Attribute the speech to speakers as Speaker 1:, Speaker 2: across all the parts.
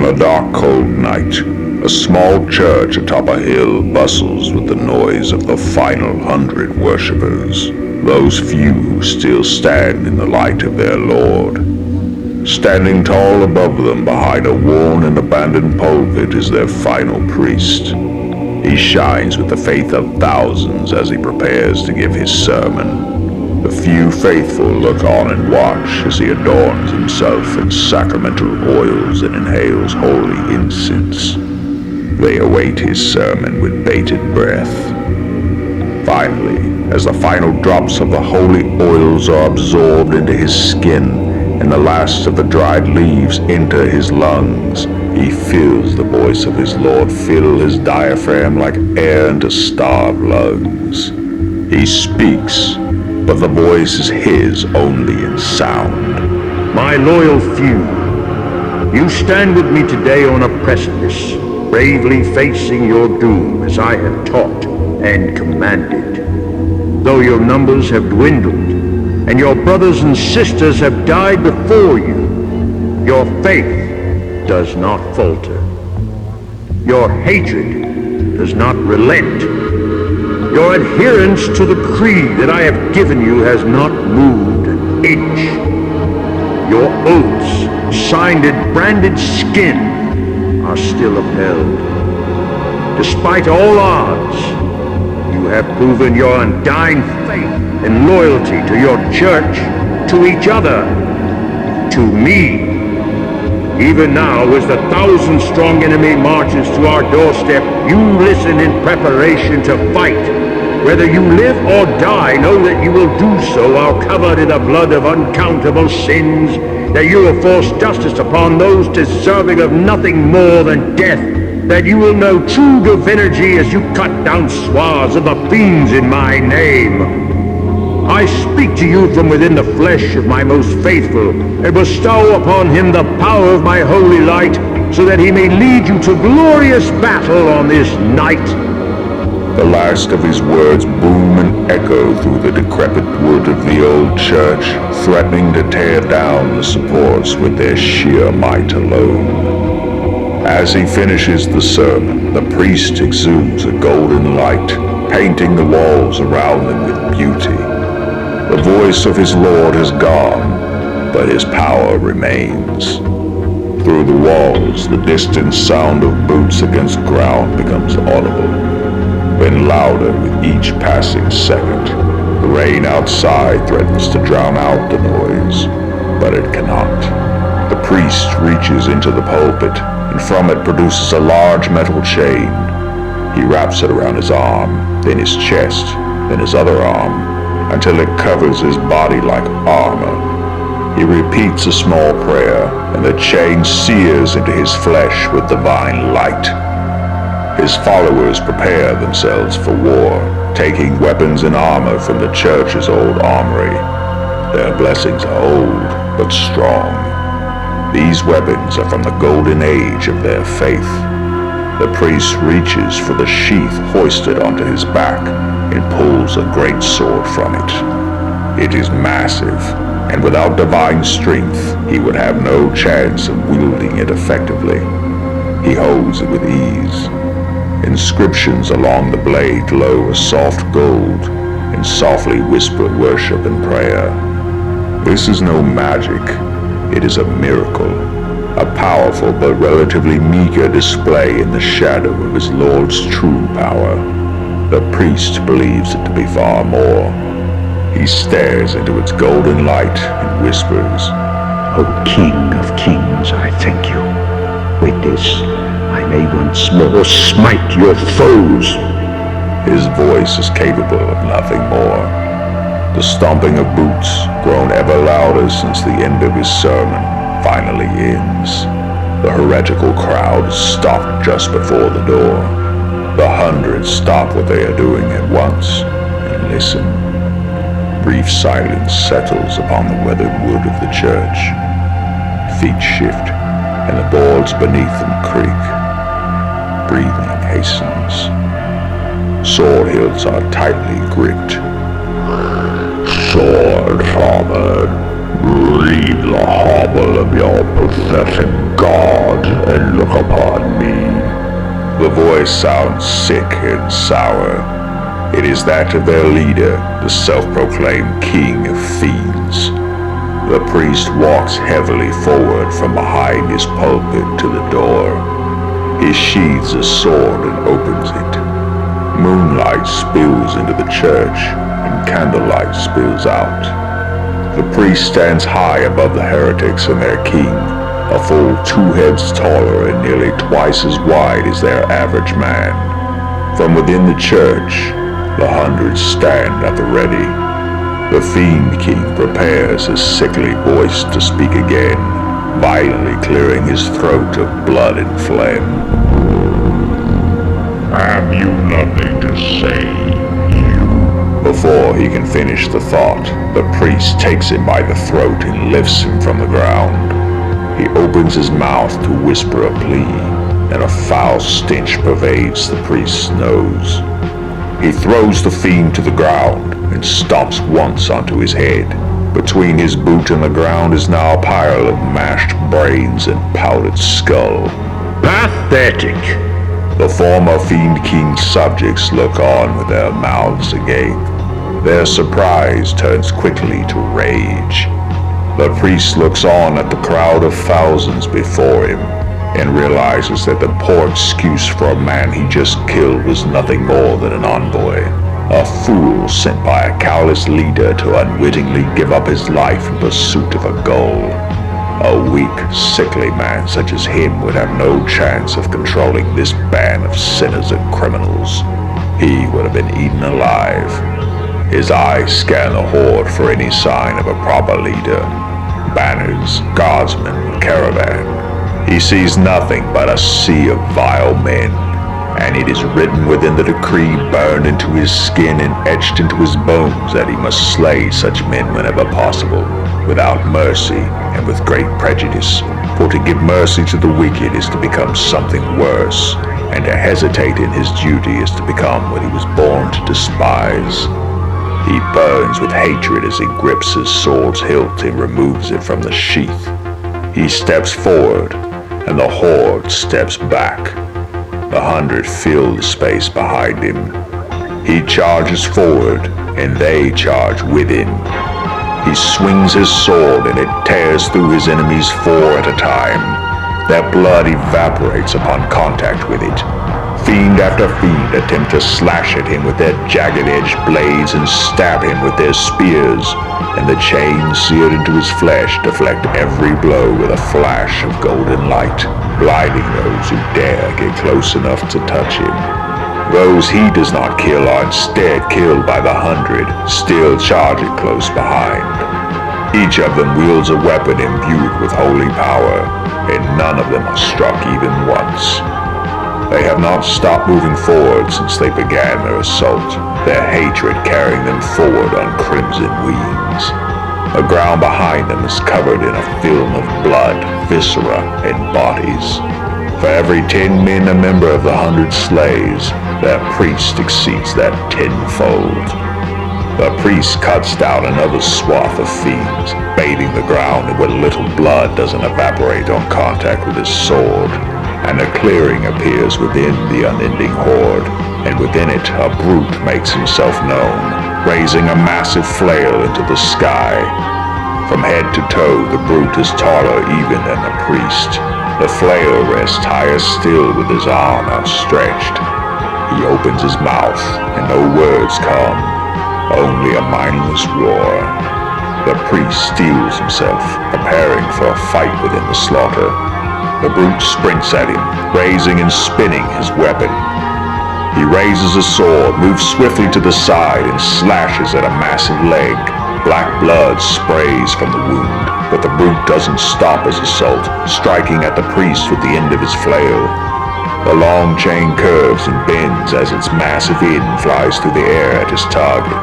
Speaker 1: a dark, cold night, a small church atop a hill bustles with the noise of the final 100 worshippers, those few who still stand in the light of their Lord. Standing tall above them behind a worn and abandoned pulpit is their final priest. He shines with the faith of thousands as he prepares to give his sermon. The few faithful look on and watch as he adorns himself in sacramental oils and inhales holy incense. They await his sermon with bated breath. Finally, as the final drops of the holy oils are absorbed into his skin and the last of the dried leaves enter his lungs, he feels the voice of his Lord fill his diaphragm like air into starved lungs. He speaks, but the voice is his only in sound.
Speaker 2: My loyal few, you stand with me today on a precipice, bravely facing your doom as I have taught and commanded. Though your numbers have dwindled, and your brothers and sisters have died before you, your faith does not falter. Your hatred does not relent. Your adherence to the creed that I have given you has not moved an inch. Your oaths, signed in branded skin, are still upheld. Despite all odds, you have proven your undying faith and loyalty to your church, to each other, to me. Even now, as the 1,000-strong enemy marches to our doorstep, you listen in preparation to fight. Whether you live or die, know that you will do so while covered in the blood of uncountable sins, that you will force justice upon those deserving of nothing more than death, that you will know true divinity as you cut down swaths of the fiends in my name. I speak to you from within the flesh of my most faithful, and bestow upon him the power of my holy light, so that he may lead you to glorious battle on this night.
Speaker 1: The last of his words boom and echo through the decrepit wood of the old church, threatening to tear down the supports with their sheer might alone. As he finishes the sermon, the priest exudes a golden light, painting the walls around them with beauty. The voice of his Lord is gone, but his power remains. Through the walls, the distant sound of boots against ground becomes audible, then louder with each passing second. The rain outside threatens to drown out the noise, but it cannot. The priest reaches into the pulpit, and from it produces a large metal chain. He wraps it around his arm, then his chest, then his other arm, until it covers his body like armor. He repeats a small prayer, and the chain sears into his flesh with divine light. His followers prepare themselves for war, taking weapons and armor from the church's old armory. Their blessings are old, but strong. These weapons are from the golden age of their faith. The priest reaches for the sheath hoisted onto his back and pulls a great sword from it. It is massive, and without divine strength, he would have no chance of wielding it effectively. He holds it with ease. Inscriptions along the blade glow a soft gold and softly whisper worship and prayer. This is no magic. It is a miracle, a powerful but relatively meager display in the shadow of his Lord's true power. The priest believes it to be far more. He stares into its golden light and whispers,
Speaker 2: O King of Kings, I thank you. With this, I may once more smite your foes.
Speaker 1: His voice is capable of nothing more. The stomping of boots, grown ever louder since the end of his sermon, finally ends. The heretical crowd is stopped just before the door. The 100 stop what they are doing at once and listen. Brief silence settles upon the weathered wood of the church. Feet shift, and the boards beneath them creak. Breathing hastens. Sword hilts are tightly gripped. Sword hammered, breathe the hobble of your pathetic god and look upon me." The voice sounds sick and sour. It is that of their leader, the self-proclaimed king of fiends. The priest walks heavily forward from behind his pulpit to the door. He sheathes a sword and opens it. Moonlight spills into the church, and candlelight spills out. The priest stands high above the heretics and their king, a full 2 heads taller and nearly twice as wide as their average man. From within the church, the hundreds stand at the ready. The Fiend King prepares his sickly voice to speak again, violently clearing his throat of blood and phlegm.
Speaker 3: "Have you nothing to say, you?"
Speaker 1: Before he can finish the thought, the priest takes him by the throat and lifts him from the ground. He opens his mouth to whisper a plea, and a foul stench pervades the priest's nose. He throws the fiend to the ground and stomps once onto his head. Between his boot and the ground is now a pile of mashed brains and powdered skull.
Speaker 2: Pathetic!
Speaker 1: The former Fiend King's subjects look on with their mouths agape. Their surprise turns quickly to rage. The priest looks on at the crowd of thousands before him and realizes that the poor excuse for a man he just killed was nothing more than an envoy, a fool sent by a callous leader to unwittingly give up his life in pursuit of a goal. A weak, sickly man such as him would have no chance of controlling this band of sinners and criminals. He would have been eaten alive. His eyes scan the horde for any sign of a proper leader. Banners, guardsmen, caravan. He sees nothing but a sea of vile men, and it is written within the decree, burned into his skin and etched into his bones, that he must slay such men whenever possible, without mercy and with great prejudice. For to give mercy to the wicked is to become something worse, and to hesitate in his duty is to become what he was born to despise. He burns with hatred as he grips his sword's hilt and removes it from the sheath. He steps forward, and the horde steps back. The 100 fill the space behind him. He charges forward, and they charge with him. He swings his sword, and it tears through his enemies 4 at a time. Their blood evaporates upon contact with it. Fiend after fiend attempt to slash at him with their jagged-edged blades and stab him with their spears, and the chains seared into his flesh deflect every blow with a flash of golden light, blinding those who dare get close enough to touch him. Those he does not kill are instead killed by the 100, still charging close behind. Each of them wields a weapon imbued with holy power, and none of them are struck even once. They have not stopped moving forward since they began their assault, their hatred carrying them forward on crimson wings. The ground behind them is covered in a film of blood, viscera, and bodies. For every 10 men a member of the 100 slays, their priest exceeds that tenfold. The priest cuts down another swath of fiends, bathing the ground in what little blood doesn't evaporate on contact with his sword. And a clearing appears within the unending horde, and within it a brute makes himself known, raising a massive flail into the sky. From head to toe, the brute is taller even than the priest. The flail rests higher still with his arm outstretched. He opens his mouth, and no words come, only a mindless roar. The priest steels himself, preparing for a fight within the slaughter. The brute sprints at him, raising and spinning his weapon. He raises a sword, moves swiftly to the side, and slashes at a massive leg. Black blood sprays from the wound, but the brute doesn't stop his assault, striking at the priest with the end of his flail. The long chain curves and bends as its massive end flies through the air at his target.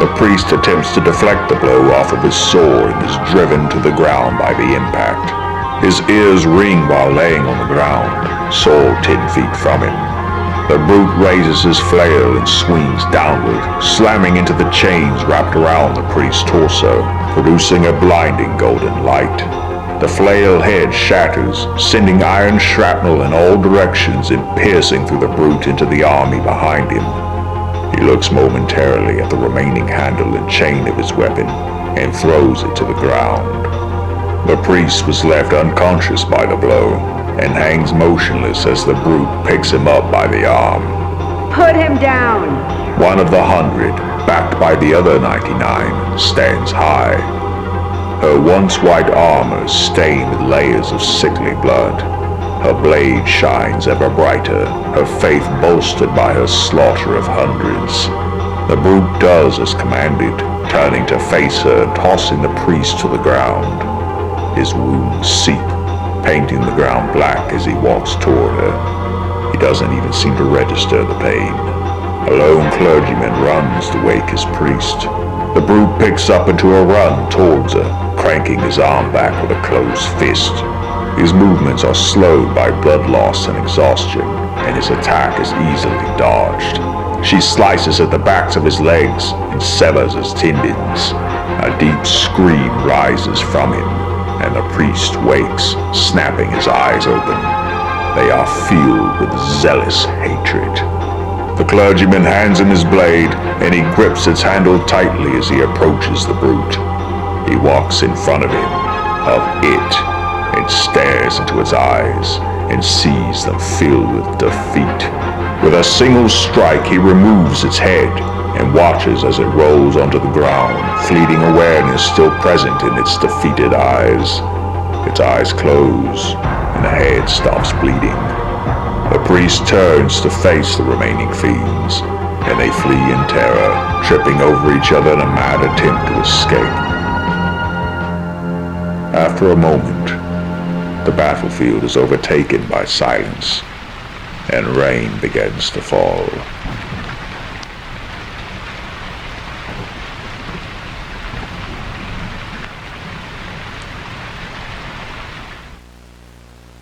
Speaker 1: The priest attempts to deflect the blow off of his sword and is driven to the ground by the impact. His ears ring while laying on the ground, sword 10 feet from him. The brute raises his flail and swings downward, slamming into the chains wrapped around the priest's torso, producing a blinding golden light. The flail head shatters, sending iron shrapnel in all directions and piercing through the brute into the army behind him. He looks momentarily at the remaining handle and chain of his weapon and throws it to the ground. The priest was left unconscious by the blow and hangs motionless as the brute picks him up by the arm.
Speaker 4: Put him down!
Speaker 1: One of the 100, backed by the other 99, stands high. Her once white armor is stained with layers of sickly blood. Her blade shines ever brighter, her faith bolstered by her slaughter of hundreds. The brute does as commanded, turning to face her and tossing the priest to the ground. His wounds seep, painting the ground black as he walks toward her. He doesn't even seem to register the pain. A lone clergyman runs to wake his priest. The brute picks up into a run towards her, cranking his arm back with a closed fist. His movements are slowed by blood loss and exhaustion, and his attack is easily dodged. She slices at the backs of his legs and severs his tendons. A deep scream rises from him, and the priest wakes, snapping his eyes open. They are filled with zealous hatred. The clergyman hands him his blade, and he grips its handle tightly as he approaches the brute. He walks in front of it, and stares into its eyes, and sees them filled with defeat. With a single strike, he removes its head, and watches as it rolls onto the ground, fleeting awareness still present in its defeated eyes. Its eyes close, and the head stops bleeding. The priest turns to face the remaining fiends, and they flee in terror, tripping over each other in a mad attempt to escape. After a moment, the battlefield is overtaken by silence, and rain begins to fall.